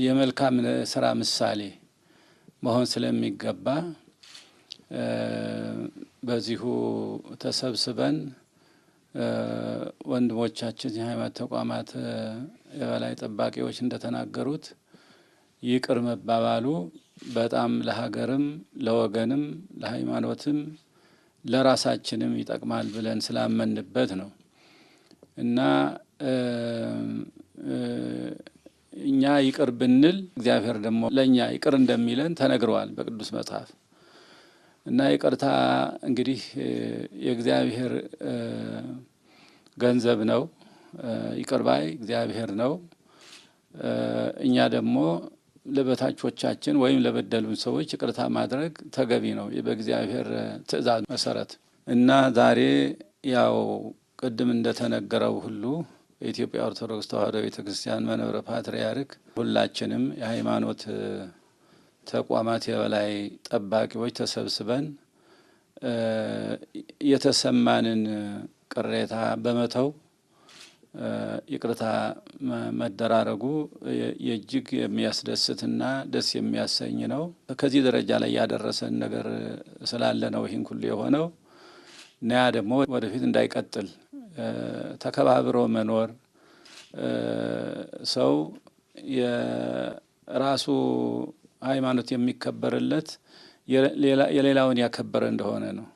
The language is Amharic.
የመልካም ስራ ምሳሌ መሆን ስለሚገባ በዚሁ ተሰብስበን ወንድሞቻችን የሃይማኖት ተቋማት የበላይ ጠባቂዎች እንደተናገሩት ይቅር መባባሉ በጣም ለሀገርም ለወገንም ለሃይማኖትም ለራሳችንም ይጠቅማል ብለን ስላመንበት ነው እና እኛ ይቅር ብንል እግዚአብሔር ደግሞ ለኛ ይቅር እንደሚለን ተነግሯል በቅዱስ መጽሐፍ እና ይቅርታ እንግዲህ የእግዚአብሔር ገንዘብ ነው ይቅር ባይ እግዚአብሔር ነው እኛ ደግሞ ለበታቾቻችን ወይም ለበደሉን ሰዎች ይቅርታ ማድረግ ተገቢ ነው በእግዚአብሔር ትእዛዝ መሰረት እና ዛሬ ያው ቅድም እንደተነገረው ሁሉ የኢትዮጵያ ኦርቶዶክስ ተዋሕዶ ቤተክርስቲያን መንበረ ፓትርያርክ ሁላችንም የሃይማኖት ተቋማት የበላይ ጠባቂዎች ተሰብስበን የተሰማንን ቅሬታ በመተው ይቅርታ መደራረጉ የእጅግ የሚያስደስትና ደስ የሚያሰኝ ነው። ከዚህ ደረጃ ላይ ያደረሰን ነገር ስላለ ነው ይህን ሁሉ የሆነው እና ያ ደግሞ ወደፊት እንዳይቀጥል ተከባብሮ መኖር ሰው የራሱ ሃይማኖት የሚከበርለት የሌላውን ያከበረ እንደሆነ ነው።